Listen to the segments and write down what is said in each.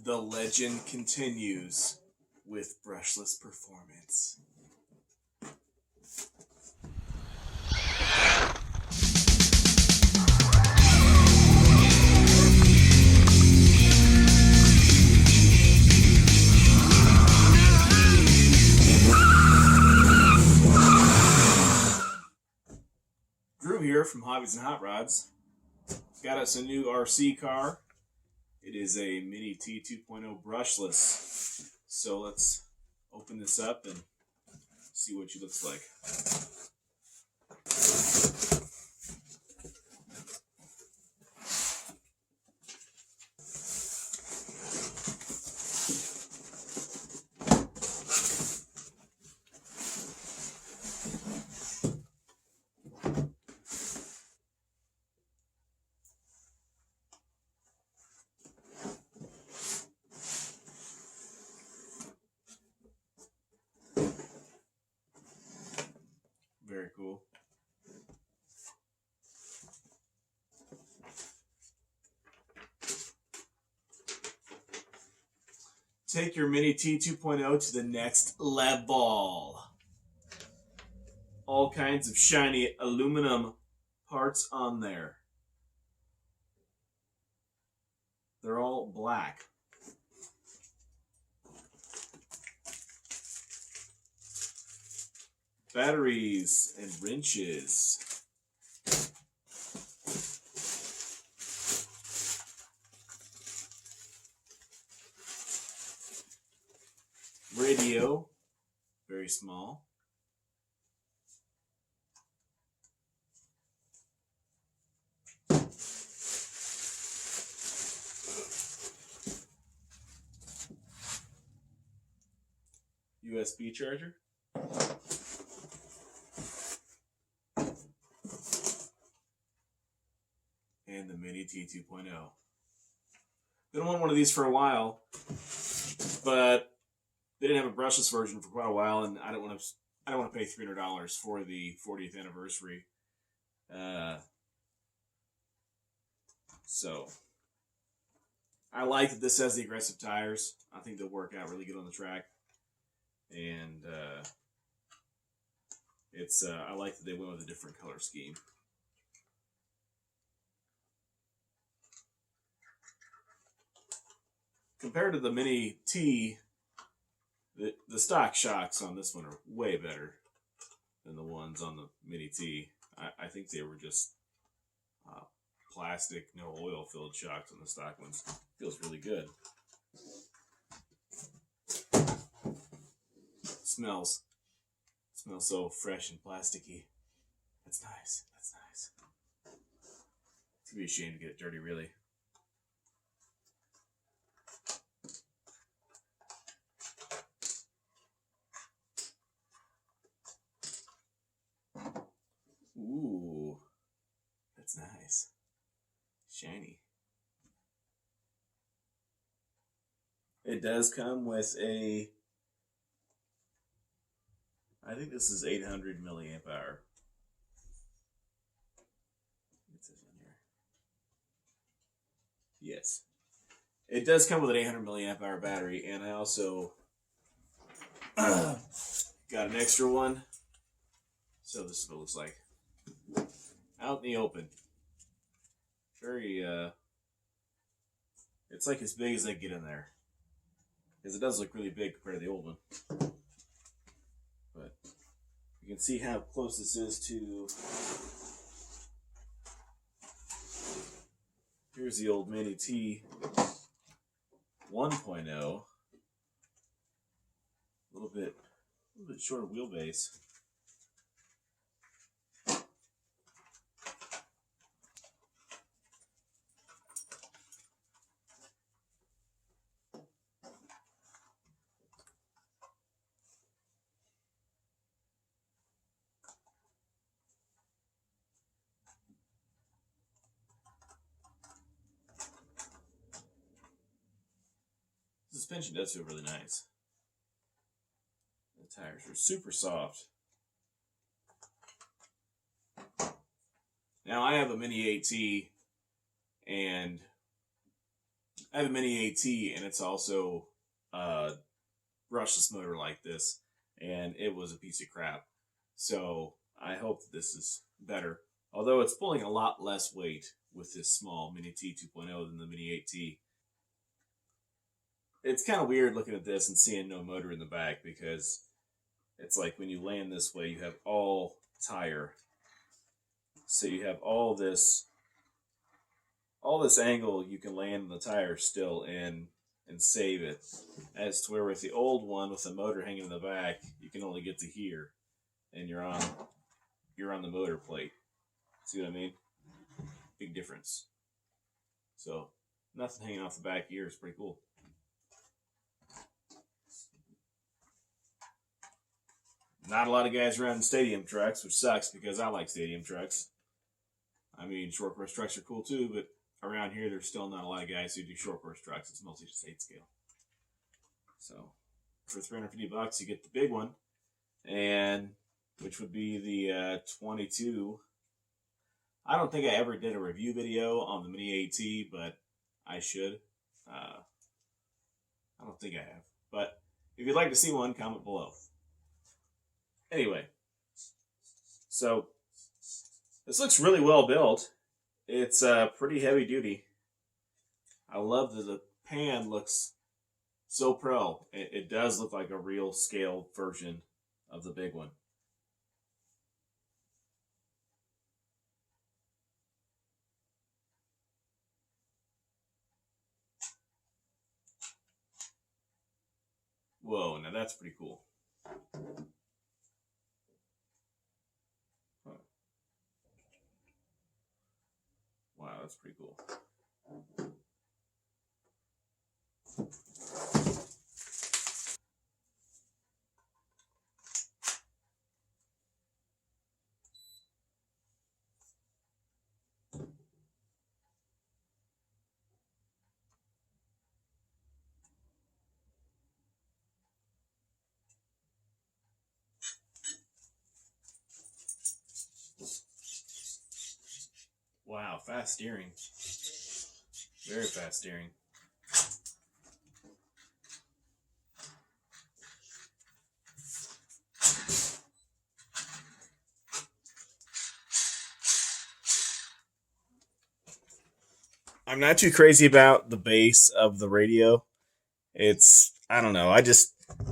The legend continues with brushless performance. Drew here from Hobbies and Hotrods. Got us a new RC car. It is a Mini T 2.0 Brushless. So let's open this up and see what she looks like. Very cool. Take your Mini T 2.0 to the next level. All kinds of shiny aluminum parts on there. They're all black. Batteries and wrenches. Radio, very small. USB charger. And the Mini T 2.0. Been wanting one of these for a while, but they didn't have a brushless version for quite a while, and I don't want to pay $300 for the 40th anniversary. So I like that this has the aggressive tires. I think they'll work out really good on the track, and I like that they went with a different color scheme. Compared to the Mini T, the stock shocks on this one are way better than the ones on the Mini T. I think they were just plastic, no oil filled shocks on the stock ones. Feels really good. Smells so fresh and plasticky. That's nice. That's nice. It's gonna be a shame to get it dirty, really. Ooh, that's nice. Shiny. It does come with a, I think this is 800 milliamp hour. It says on here. Yes. It does come with an 800 milliamp hour battery, and I also got an extra one. So this is what it looks like. Out in the open. Very, it's like as big as they get in there. Because it does look really big compared to the old one. But you can see how close this is to... Here's the old Mini T 1.0. A little bit shorter wheelbase. The suspension does feel really nice. The tires are super soft. Now I have a Mini AT, and I have a mini AT, and it's also a brushless motor like this, and it was a piece of crap. So I hope that this is better. Although it's pulling a lot less weight with this small Mini T 2.0 than the Mini AT. It's kind of weird looking at this and seeing no motor in the back, because it's like when you land this way, you have all tire. So you have all this angle you can land the tire still in and save it. As to where with the old one with the motor hanging in the back, you can only get to here, and you're on the motor plate. See what I mean? Big difference. So nothing hanging off the back here is pretty cool. Not a lot of guys around in stadium trucks, which sucks because I like stadium trucks. I mean, short course trucks are cool too, but around here there's still not a lot of guys who do short course trucks. It's mostly just 8 scale. So for $350 you get the big one, and which would be the 22. I don't think I ever did a review video on the Mini AT, but I should. I don't think I have. But if you'd like to see one, comment below. Anyway, so this looks really well built. It's pretty heavy duty. I love that the pan looks so pro. It does look like a real scale version of the big one. Whoa, now that's pretty cool. Huh. Wow, that's pretty cool. Wow, fast steering. Very fast steering. I'm not too crazy about the bass of the radio. I don't know,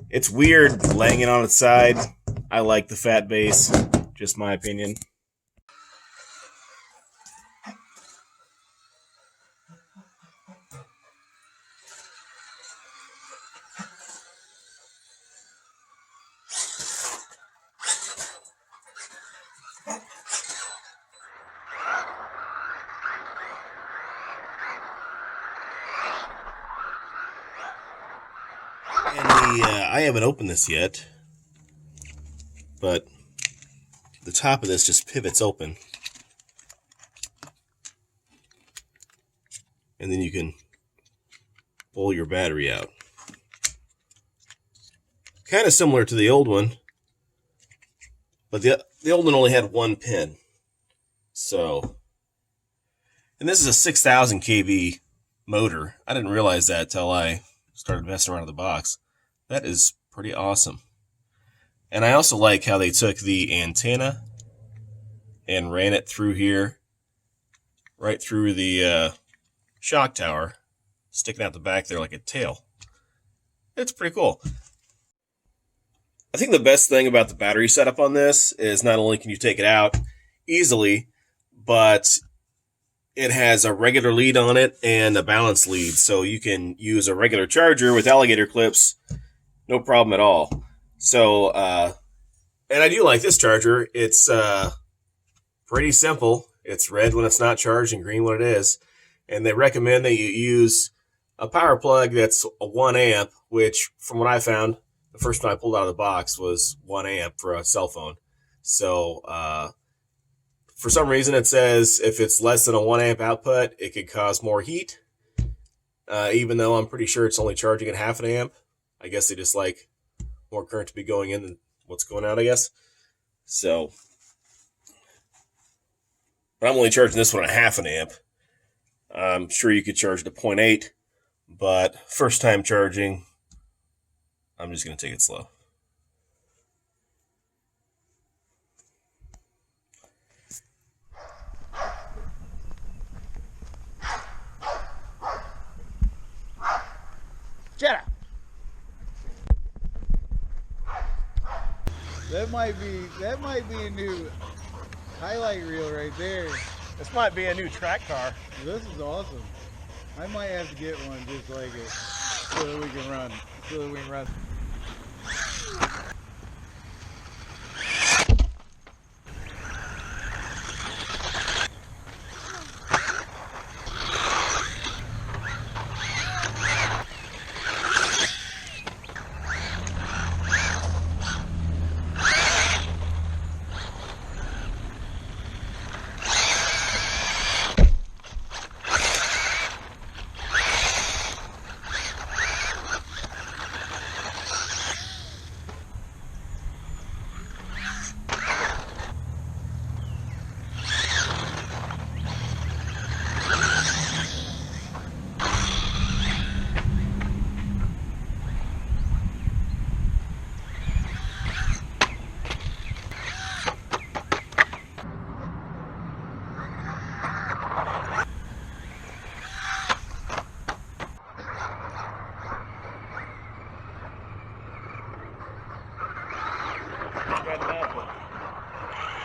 it's weird laying it on its side. I like the fat bass, just my opinion. And I haven't opened this yet, but the top of this just pivots open. And then you can pull your battery out. Kind of similar to the old one, but the old one only had one pin. So, and this is a 6,000 kV motor. I didn't realize that till I started messing around with the box. That is pretty awesome. And I also like how they took the antenna and ran it through here, right through the shock tower, sticking out the back there like a tail. It's pretty cool. I think the best thing about the battery setup on this is not only can you take it out easily, but it has a regular lead on it and a balance lead. So you can use a regular charger with alligator clips, no problem at all. So, and I do like this charger. It's pretty simple. It's red when it's not charged and green when it is. And they recommend that you use a power plug that's a 1 amp, which from what I found, the first one I pulled out of the box was 1 amp for a cell phone. So for some reason it says if it's less than a 1 amp output, it could cause more heat. Even though I'm pretty sure it's only charging at half an amp. I guess they just like more current to be going in than what's going out, I guess. So, but I'm only charging this one at half an amp. I'm sure you could charge it to 0.8 but first time charging, I'm just going to take it slow. Jetta. That might be a new highlight reel right there. This might be a new track car. This is awesome. I might have to get one just like it so that we can run.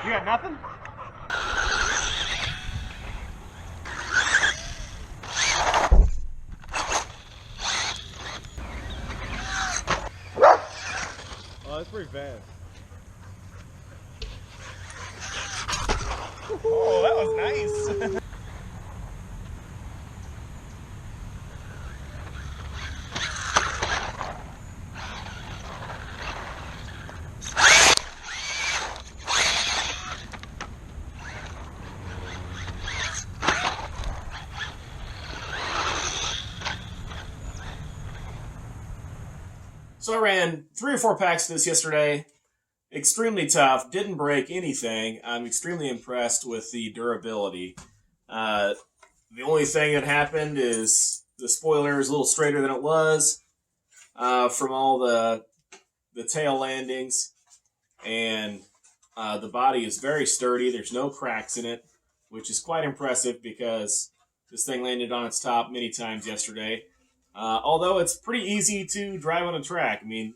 You got nothing? Oh, that's pretty fast. Oh, that was nice. So I ran 3 or 4 packs of this yesterday. Extremely tough. Didn't break anything. I'm extremely impressed with the durability. The only thing that happened is the spoiler is a little straighter than it was from all the tail landings. And the body is very sturdy. There's no cracks in it, which is quite impressive because this thing landed on its top many times yesterday. Although it's pretty easy to drive on a track. I mean,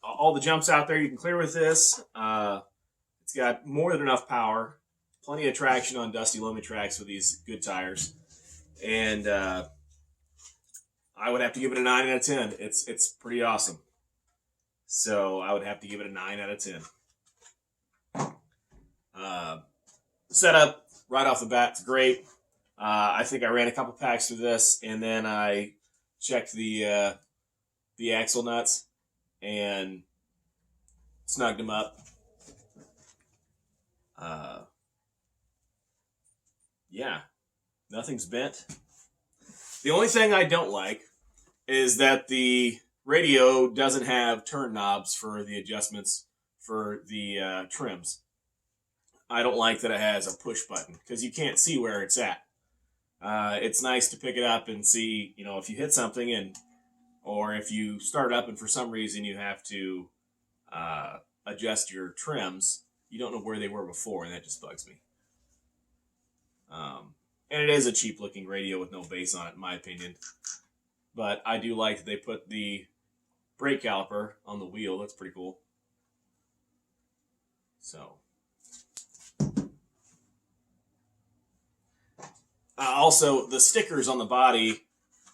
all the jumps out there you can clear with this. It's got more than enough power. Plenty of traction on dusty, loamy tracks with these good tires. And I would have to give it a 9 out of 10. It's pretty awesome. So I would have to give it a 9 out of 10. Setup right off the bat is great. I think I ran a couple packs through this, and then I checked the axle nuts and snugged them up. Yeah, nothing's bent. The only thing I don't like is that the radio doesn't have turn knobs for the adjustments for the trims. I don't like that it has a push button because you can't see where it's at. It's nice to pick it up and see, if you hit something or if you start up and for some reason you have to adjust your trims, you don't know where they were before, and that just bugs me. And it is a cheap looking radio with no bass on it, in my opinion. But I do like that they put the brake caliper on the wheel. That's pretty cool. So. Also, the stickers on the body,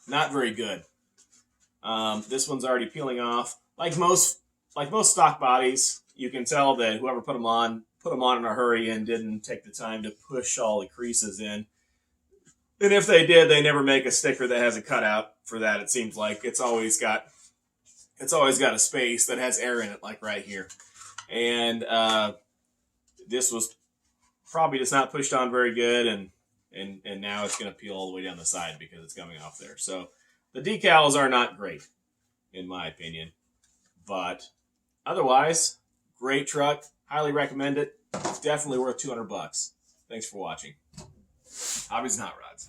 not very good. This one's already peeling off. Like most stock bodies, you can tell that whoever put them on in a hurry and didn't take the time to push all the creases in. And if they did, they never make a sticker that has a cutout for that. It seems like it's always got a space that has air in it, like right here. And this was probably just not pushed on very good, and now it's going to peel all the way down the side because it's coming off there. So the decals are not great, in my opinion. But otherwise, great truck. Highly recommend it. It's definitely worth $200. Thanks for watching. Hobbies and Hot Rods.